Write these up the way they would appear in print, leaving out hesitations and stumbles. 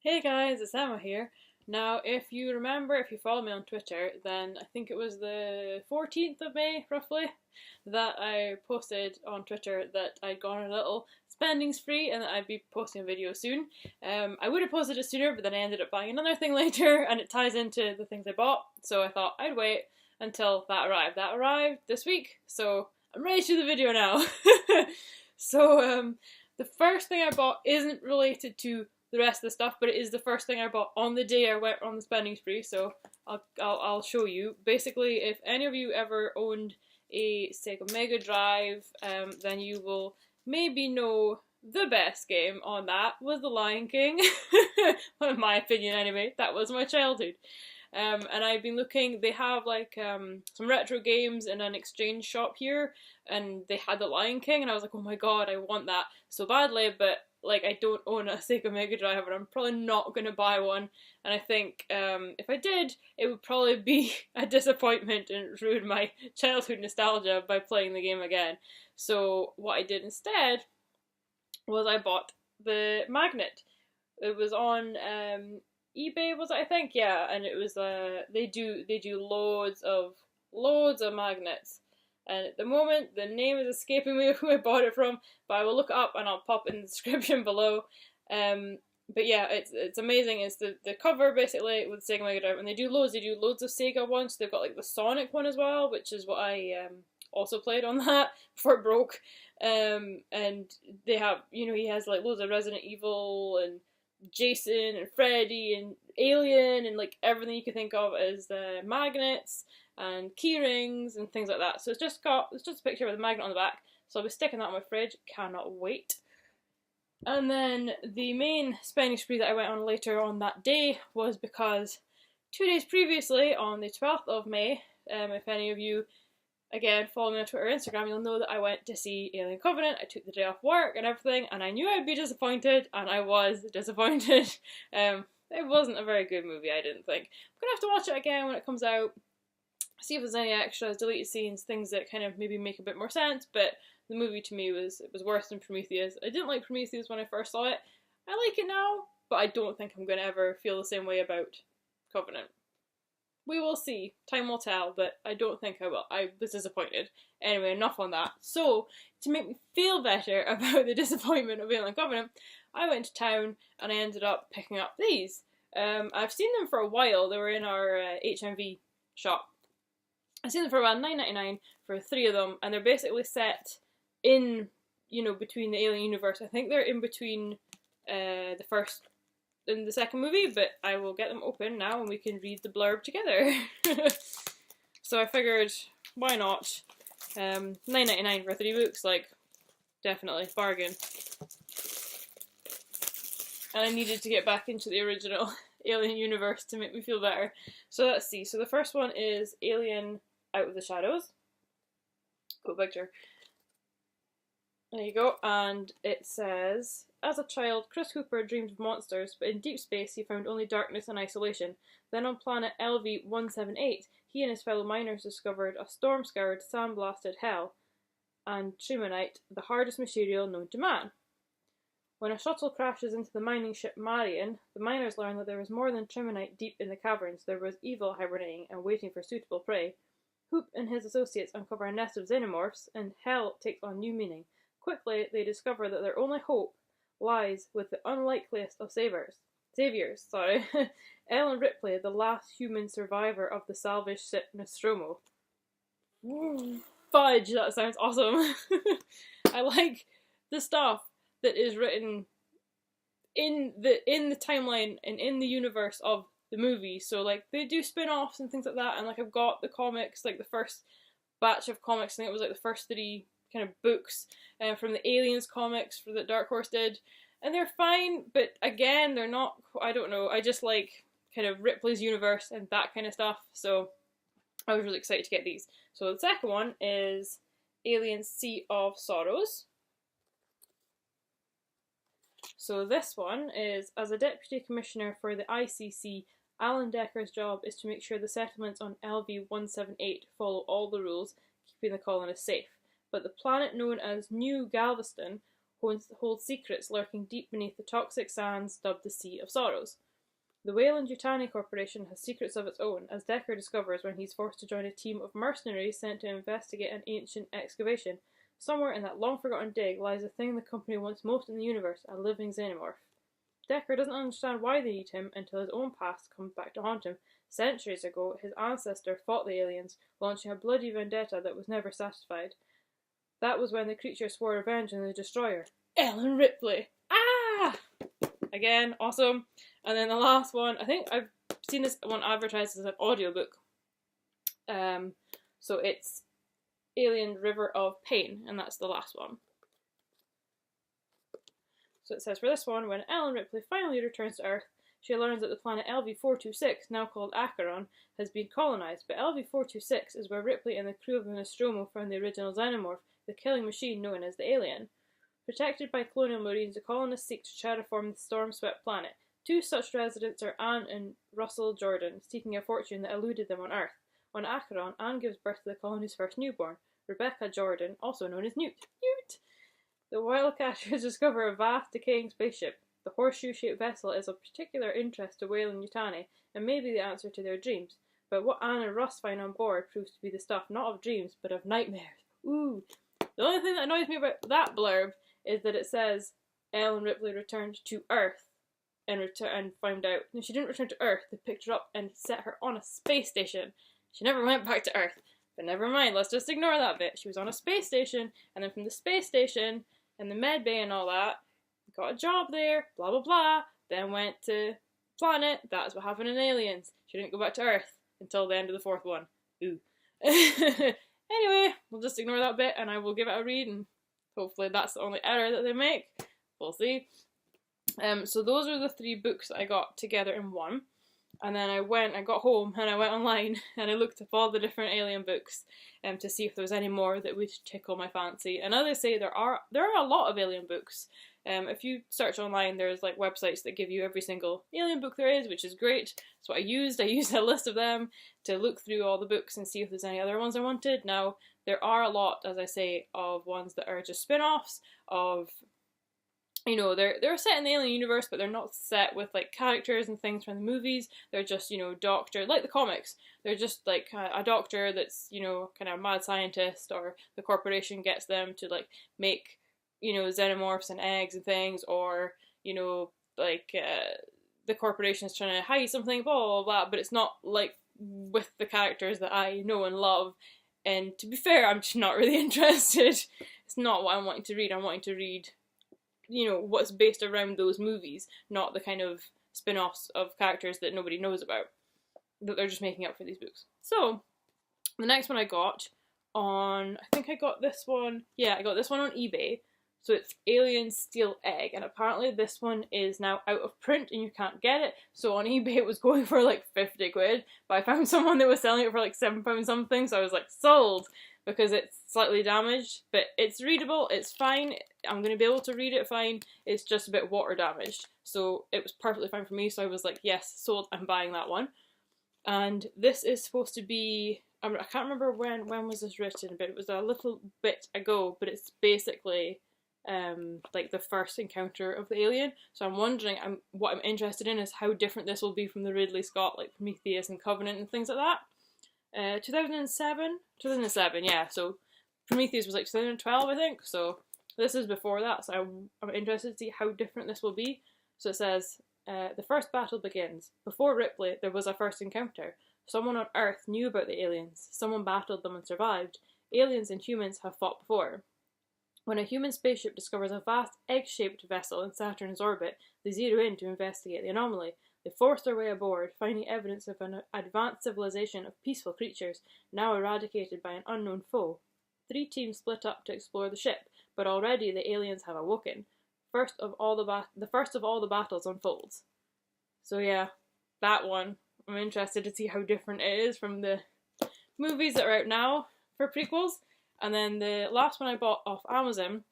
Hey guys, it's Emma here. Now, if you remember, if you follow me on Twitter, then I think it was the 14th of May, roughly, that I posted on Twitter that I'd gone on a little spending spree and that I'd be posting a video soon. I would have posted it sooner, but then I ended up buying another thing later, and it ties into the things I bought, so I thought I'd wait until that arrived. That arrived this week, so I'm ready to do the video now. The first thing I bought isn't related to the rest of the stuff, but it is the first thing I bought on the day I went on the spending spree, so I'll show you. Basically, if any of you ever owned a Sega Mega Drive, then you will maybe know the best game on that was The Lion King. In my opinion anyway, that was my childhood. And I've been looking, they have like some retro games in an exchange shop here, and they had The Lion King, and I was like, oh my god, I want that so badly, but like I don't own a Sega Mega Drive, and I'm probably not going to buy one, and I think if I did, it would probably be a disappointment and ruin my childhood nostalgia by playing the game again. So what I did instead was I bought the magnet. It was on eBay, was it? I think, yeah, and it was they do loads of magnets. And at the moment, the name is escaping me of who I bought it from, but I will look it up and I'll pop it in the description below. But yeah, it's amazing. It's the cover basically with Sega Mega Drive, and they do loads. They do loads of Sega ones. They've got like the Sonic one as well, which is what I also played on that before it broke. And they have, he has like loads of Resident Evil and Jason and Freddy and Alien and like everything you can think of as magnets and key rings and things like that. So it's just a picture with a magnet on the back. So I'll be sticking that on my fridge. Cannot wait. And then the main spending spree that I went on later on that day was because 2 days previously, on the 12th of May, if any of you again follow me on Twitter or Instagram, you'll know that I went to see Alien Covenant. I took the day off work and everything, and I knew I'd be disappointed, and I was disappointed. It wasn't a very good movie, I didn't think. I'm gonna have to watch it again when it comes out, see if there's any extras, deleted scenes, things that kind of maybe make a bit more sense, but the movie to me was worse than Prometheus. I didn't like Prometheus when I first saw it. I like it now, but I don't think I'm going to ever feel the same way about Covenant. We will see. Time will tell, but I don't think I will. I was disappointed. Anyway, enough on that. So, to make me feel better about the disappointment of Alien Covenant, I went to town and I ended up picking up these. I've seen them for a while. They were in our HMV shop. I've seen them for around $9.99 for 3 of them, and they're basically set in, between the Alien universe. I think they're in between the first and the second movie, but I will get them open now and we can read the blurb together. So I figured, why not? $9.99 for 3 books, like, definitely, bargain. And I needed to get back into the original Alien universe to make me feel better. So let's see. So the first one is Alien Out of the Shadows. Cool picture. There you go, and it says, as a child, Chris Hooper dreamed of monsters, but in deep space he found only darkness and isolation. Then on planet LV-178, he and his fellow miners discovered a storm-scoured, sand-blasted hell, and trimonite, the hardest material known to man. When a shuttle crashes into the mining ship Marion, the miners learn that there is more than trimonite deep in the caverns. There was evil hibernating and waiting for suitable prey. Hoop and his associates uncover a nest of xenomorphs, and hell takes on new meaning. Quickly, they discover that their only hope lies with the unlikeliest of saviors. Ellen Ripley, the last human survivor of the salvaged ship Nostromo. Fudge, that sounds awesome. I like the stuff that is written in the timeline and in the universe of the movie. So like they do spin-offs and things like that, and like I've got the comics, like the first batch of comics. I think it was like the first 3 kind of books from the Aliens comics that Dark Horse did, and they're fine, but again, they're not, I don't know, I just like kind of Ripley's universe and that kind of stuff, so I was really excited to get these. So the second one is Alien Sea of Sorrows. So this one is, as a Deputy Commissioner for the ICC, Alan Decker's job is to make sure the settlements on LV-178 follow all the rules, keeping the colonists safe. But the planet known as New Galveston holds secrets lurking deep beneath the toxic sands dubbed the Sea of Sorrows. The Weyland-Yutani Corporation has secrets of its own, as Decker discovers when he's forced to join a team of mercenaries sent to investigate an ancient excavation. Somewhere in that long-forgotten dig lies the thing the company wants most in the universe, a living xenomorph. Decker doesn't understand why they need him until his own past comes back to haunt him. Centuries ago, his ancestor fought the aliens, launching a bloody vendetta that was never satisfied. That was when the creature swore revenge on the Destroyer. Ellen Ripley! Ah! Again, awesome. And then the last one, I think I've seen this one advertised as an audiobook. So it's Alien River of Pain, and that's the last one. So it says, for this one, when Ellen Ripley finally returns to Earth, she learns that the planet LV-426, now called Acheron, has been colonized, but LV-426 is where Ripley and the crew of the Nostromo found the original xenomorph, the killing machine known as the Alien. Protected by colonial marines, the colonists seek to terraform the storm-swept planet. Two such residents are Anne and Russell Jordan, seeking a fortune that eluded them on Earth. On Acheron, Anne gives birth to the colony's first newborn, Rebecca Jordan, also known as Newt. Newt! The Wildcatters discover a vast, decaying spaceship. The horseshoe-shaped vessel is of particular interest to Weyland-Yutani, and may be the answer to their dreams. But what Anne and Russ find on board proves to be the stuff not of dreams, but of nightmares. Ooh! The only thing that annoys me about that blurb is that it says Ellen Ripley returned to Earth and found out. No, she didn't return to Earth. They picked her up and set her on a space station. She never went back to Earth. But never mind, let's just ignore that bit. She was on a space station, and then from the space station and the med bay and all that, got a job there, blah blah blah, then went to planet. That's what happened in Aliens. She didn't go back to Earth until the end of the fourth one. Ooh. Anyway, we'll just ignore that bit and I will give it a read, and hopefully that's the only error that they make. We'll see. So those are the 3 books that I got together in one. And then I got home and I went online and I looked up all the different Alien books to see if there was any more that would tickle my fancy. And as I say, there are a lot of Alien books. If you search online, there's like websites that give you every single Alien book there is, which is great. That's what I used. I used a list of them to look through all the books and see if there's any other ones I wanted. Now, there are a lot, as I say, of ones that are just spin-offs of, you know, they're set in the Alien universe, but they're not set with like characters and things from the movies. They're just, you know, doctor, like the comics. They're just like a doctor that's, you know, kind of a mad scientist, or the corporation gets them to like make, you know, xenomorphs and eggs and things, or, you know, like the corporation's trying to hide something, blah blah blah, but it's not like with the characters that I know and love. And to be fair, I'm just not really interested. It's not what I'm wanting to read. I'm wanting to read, you know, what's based around those movies, not the kind of spin-offs of characters that nobody knows about, that they're just making up for these books. So, the next one I got on, I think I got this one, yeah, I got this one on eBay. So it's Alien Steel Egg, and apparently this one is now out of print and you can't get it. So on eBay it was going for like 50 quid, but I found someone that was selling it for like £7 something, so I was like, sold! Because it's slightly damaged, but it's readable, it's fine, I'm going to be able to read it fine, it's just a bit water damaged. So it was perfectly fine for me, so I was like, yes, sold, I'm buying that one. And this is supposed to be, I can't remember when was this written, but it was a little bit ago, but it's basically like the first encounter of the alien. So I'm wondering, what I'm interested in is how different this will be from the Ridley Scott, like Prometheus and Covenant and things like that. 2007, yeah, so Prometheus was like 2012, I think, so this is before that, so I'm interested to see how different this will be. So it says, the first battle begins. Before Ripley, there was a first encounter. Someone on Earth knew about the aliens. Someone battled them and survived. Aliens and humans have fought before. When a human spaceship discovers a vast egg-shaped vessel in Saturn's orbit, they zero in to investigate the anomaly. They force their way aboard, finding evidence of an advanced civilization of peaceful creatures, now eradicated by an unknown foe. 3 teams split up to explore the ship, but already the aliens have awoken. The first of all the battles unfolds. So yeah, that one, I'm interested to see how different it is from the movies that are out now for prequels. And then the last one I bought off Amazon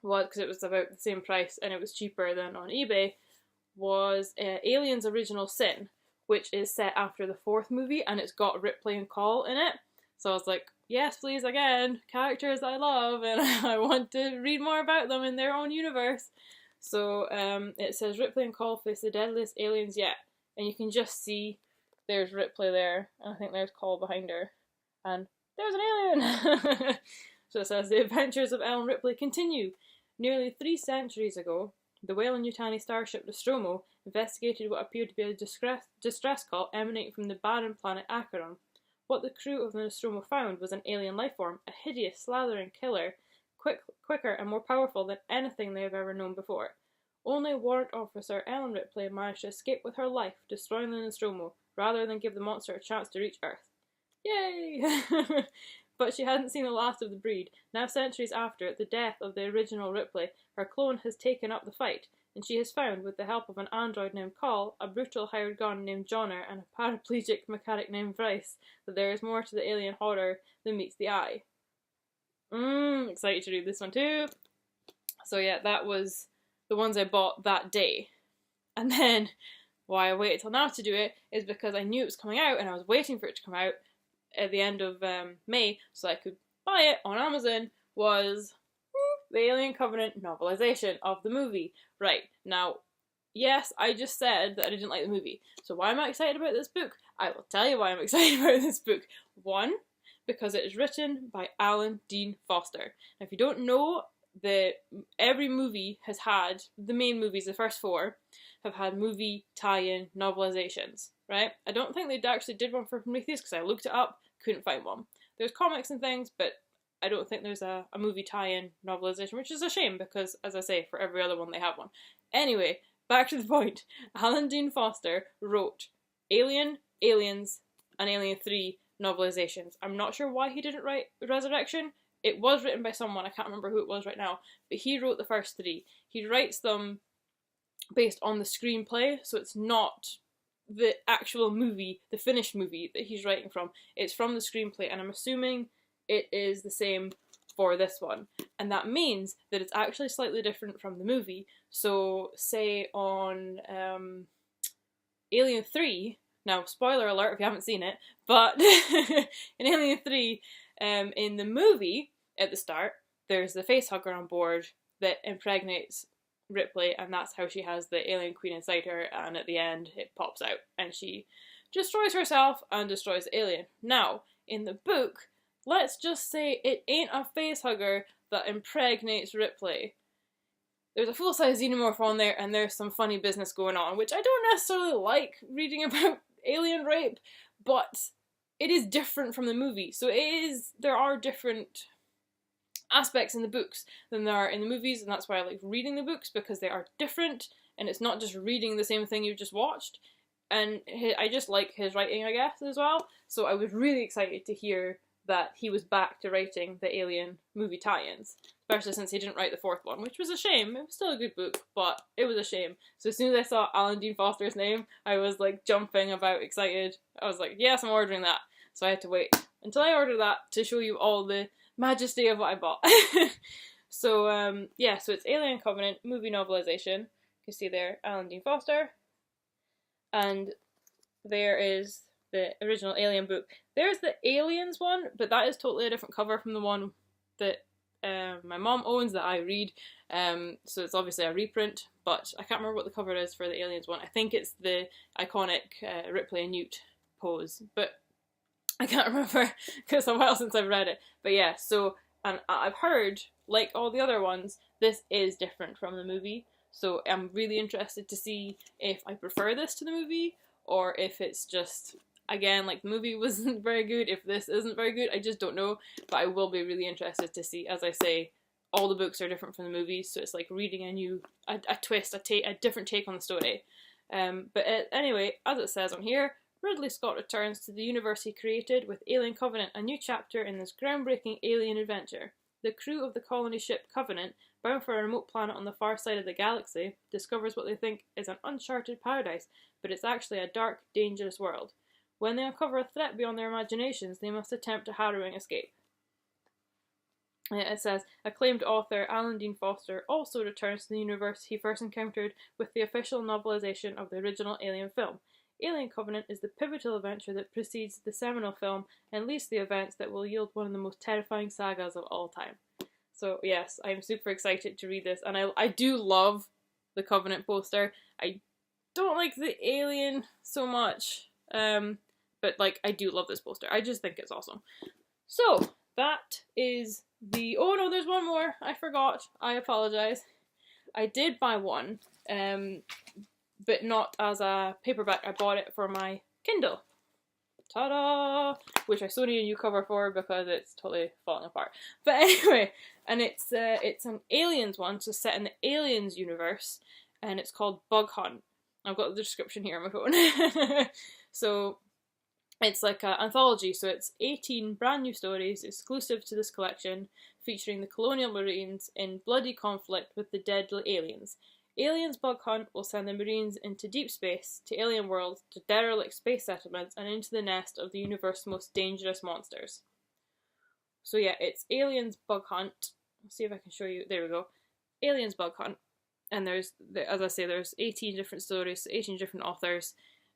was, because it was about the same price and it was cheaper than on eBay, was Aliens Original Sin, which is set after the 4th movie, and it's got Ripley and Call in it. So I was like, yes, please, again, characters I love, and I want to read more about them in their own universe. So it says Ripley and Call face the deadliest aliens yet, and you can just see there's Ripley there, and I think there's Call behind her, and there's an alien! So it says, the adventures of Ellen Ripley continue. Nearly 3 centuries ago, the Weyland-Yutani starship Nostromo investigated what appeared to be a distress call emanating from the barren planet Acheron. What the crew of the Nostromo found was an alien life form, a hideous, slathering killer, quicker and more powerful than anything they have ever known before. Only Warrant Officer Ellen Ripley managed to escape with her life, destroying the Nostromo, rather than give the monster a chance to reach Earth. Yay! But she hadn't seen the last of the breed. Now, centuries after the death of the original Ripley, her clone has taken up the fight, and she has found, with the help of an android named Call, a brutal hired gun named Johnner, and a paraplegic mechanic named Bryce, that there is more to the alien horror than meets the eye. Excited to read this one too. So yeah, that was the ones I bought that day. And then, why I waited till now to do it is because I knew it was coming out, and I was waiting for it to come out at the end of May, so I could buy it on Amazon, was the Alien Covenant novelization of the movie. Right, now, yes, I just said that I didn't like the movie. So why am I excited about this book? I will tell you why I'm excited about this book. One, because it is written by Alan Dean Foster. Now, if you don't know, every movie has had, the main movies, the first 4, have had movie tie-in novelizations, right? I don't think they actually did one for Prometheus, because I looked it up, couldn't find one. There's comics and things, but I don't think there's a movie tie-in novelization, which is a shame, because, as I say, for every other one they have one. Anyway, back to the point. Alan Dean Foster wrote Alien, Aliens, and Alien 3 novelizations. I'm not sure why he didn't write Resurrection. It was written by someone, I can't remember who it was right now, but he wrote the first 3. He writes them based on the screenplay, so it's not the actual movie, the finished movie that he's writing from. It's from the screenplay, and I'm assuming it is the same for this one. And that means that it's actually slightly different from the movie. So, say on Alien 3, now spoiler alert if you haven't seen it, but in Alien 3, in the movie, at the start, there's the facehugger on board that impregnates Ripley, and that's how she has the alien queen inside her, and at the end it pops out and she destroys herself and destroys the alien. Now, in the book, let's just say it ain't a facehugger that impregnates Ripley. There's a full-size xenomorph on there, and there's some funny business going on, which I don't necessarily like reading about alien rape, but it is different from the movie. So there are different aspects in the books than there are in the movies, and that's why I like reading the books, because they are different, and it's not just reading the same thing you've just watched. And I just like his writing, I guess, as well. So I was really excited to hear that he was back to writing the Alien movie tie-ins, especially since he didn't write the 4th one, which was a shame. It was still a good book, but it was a shame. So as soon as I saw Alan Dean Foster's name, I was like jumping about excited. I was like, yes, I'm ordering that. So I had to wait until I ordered that to show you all the majesty of what I bought. So yeah, so it's Alien Covenant movie novelization. You can see there Alan Dean Foster, and there is the original Alien book. There's the Aliens one, but that is totally a different cover from the one that my mom owns that I read. So it's obviously a reprint, but I can't remember what the cover is for the Aliens one. I think it's the iconic Ripley and Newt pose, but I can't remember because it's a while since I've read it. But yeah, so, and I've heard, like all the other ones, this is different from the movie. So I'm really interested to see if I prefer this to the movie, or if it's just, again, like the movie wasn't very good, if this isn't very good, I just don't know. But I will be really interested to see. As I say, all the books are different from the movies, so it's like reading a twist, a different take on the story. But anyway, as it says on here, Ridley Scott returns to the universe he created with Alien Covenant, a new chapter in this groundbreaking alien adventure. The crew of the colony ship Covenant, bound for a remote planet on the far side of the galaxy, discovers what they think is an uncharted paradise, but it's actually a dark, dangerous world. When they uncover a threat beyond their imaginations, they must attempt a harrowing escape. It says, acclaimed author Alan Dean Foster also returns to the universe he first encountered with the official novelization of the original Alien film. Alien Covenant is the pivotal adventure that precedes the seminal film and leads to the events that will yield one of the most terrifying sagas of all time. So yes, I'm super excited to read this, and I do love the Covenant poster. I don't like the Alien so much, but like I do love this poster. I just think it's awesome. So that is the, oh no, there's one more. I forgot. I apologize. I did buy one, but not as a paperback. I bought it for my Kindle. Ta-da! Which I still need a new cover for because it's totally falling apart. But anyway, and it's an Aliens one, so set in the Aliens universe, and it's called Bug Hunt. I've got the description here on my phone. So it's like an anthology, so it's 18 brand new stories exclusive to this collection, featuring the colonial marines in bloody conflict with the deadly aliens. Aliens Bug Hunt will send the marines into deep space, to alien worlds, to derelict space settlements, and into the nest of the universe's most dangerous monsters. So yeah, it's Aliens Bug Hunt. Let's see if I can show you. There we go. Aliens Bug Hunt. And there's, as I say, there's 18 different stories, 18 different authors,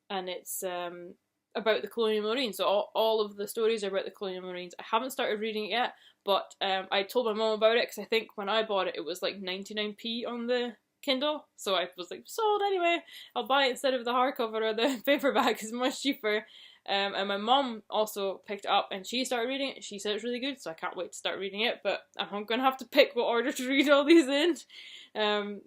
and it's about the colonial marines. So all of the stories are about the colonial marines. I haven't started reading it yet, but I told my mom about it because I think when I bought it, it was like 99p on the Kindle, so I was like, sold anyway, I'll buy it instead of the hardcover or the paperback, it's much cheaper. And my mom also picked it up and she started reading it. She said it's really good, so I can't wait to start reading it, but I'm gonna have to pick what order to read all these in.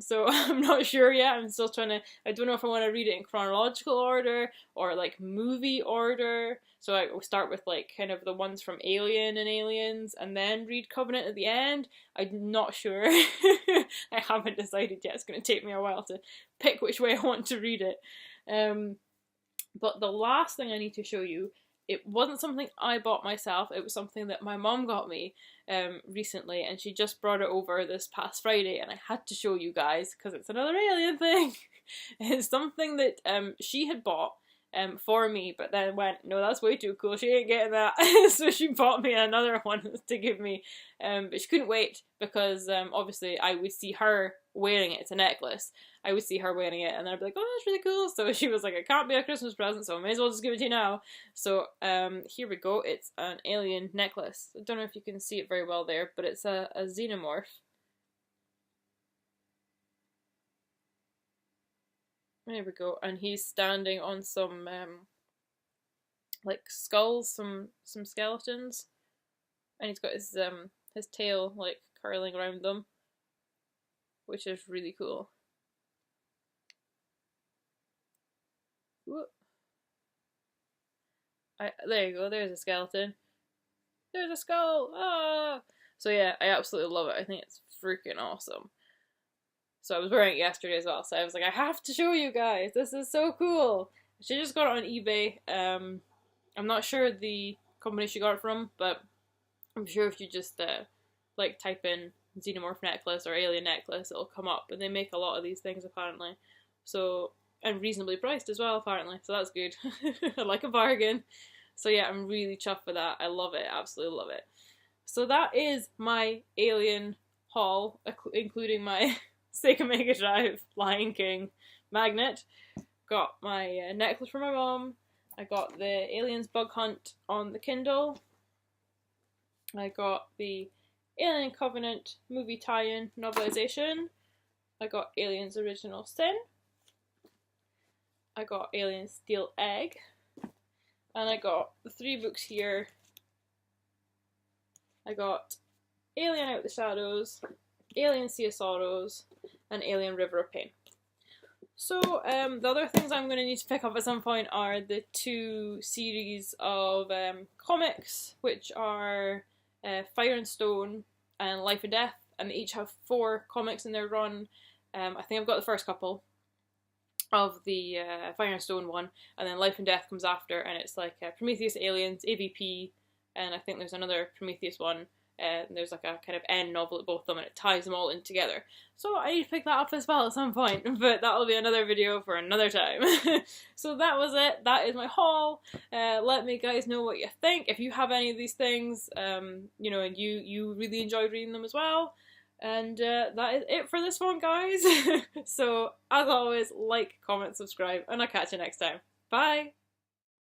So I'm not sure yet. I'm still trying to, I don't know if I want to read it in chronological order or like movie order. So I will start with like kind of the ones from Alien and Aliens and then read Covenant at the end. I'm not sure. I haven't decided yet. It's going to take me a while to pick which way I want to read it. But the last thing I need to show you, it wasn't something I bought myself, it was something that my mom got me recently, and she just brought it over this past Friday, and I had to show you guys, because it's another alien thing. It's something that she had bought for me, but then went, no, that's way too cool, she ain't getting that. So she bought me another one to give me, but she couldn't wait, because obviously I would see her wearing it. It's a necklace. I would see her wearing it and then I'd be like, oh, that's really cool. So she was like, it can't be a Christmas present, so I may as well just give it to you now. So here we go. It's an alien necklace. I don't know if you can see it very well there, but it's a xenomorph. There we go. And he's standing on some like skulls, some skeletons, and he's got his tail like curling around them, which is really cool. Whoop. There you go, there's a skeleton. There's a skull! Ah! So yeah, I absolutely love it. I think it's freaking awesome. So I was wearing it yesterday as well, so I was like, I have to show you guys! This is so cool! She just got it on eBay. I'm not sure the company she got it from, but I'm sure if you just like type in xenomorph necklace or alien necklace, it'll come up, and they make a lot of these things apparently. So, and reasonably priced as well apparently, so that's good. I like a bargain. So yeah, I'm really chuffed with that. I love it, absolutely love it. So that is my Alien haul, including my Sega Mega Drive Lion King magnet. Got my necklace for my mom. I got the Aliens Bug Hunt on the Kindle. I got the Alien Covenant movie tie-in novelization. I got Aliens Original Sin. I got Alien Steel Egg. And I got the 3 books here. I got Alien Out the Shadows, Alien Sea of Sorrows, and Alien River of Pain. So, the other things I'm going to need to pick up at some point are the 2 series of comics, which are Fire and Stone and Life and Death, and they each have 4 comics in their run. I think I've got the first couple of the Fire and Stone one, and then Life and Death comes after, and it's like Prometheus, Aliens, AVP, and I think there's another Prometheus one, and there's like a kind of end novel at both of them, and it ties them all in together. So I need to pick that up as well at some point, but that'll be another video for another time. So that was it. That is my haul. Let me guys know what you think. If you have any of these things, you know, and you really enjoyed reading them as well. And that is it for this one, guys. So, as always, like, comment, subscribe, and I'll catch you next time. Bye!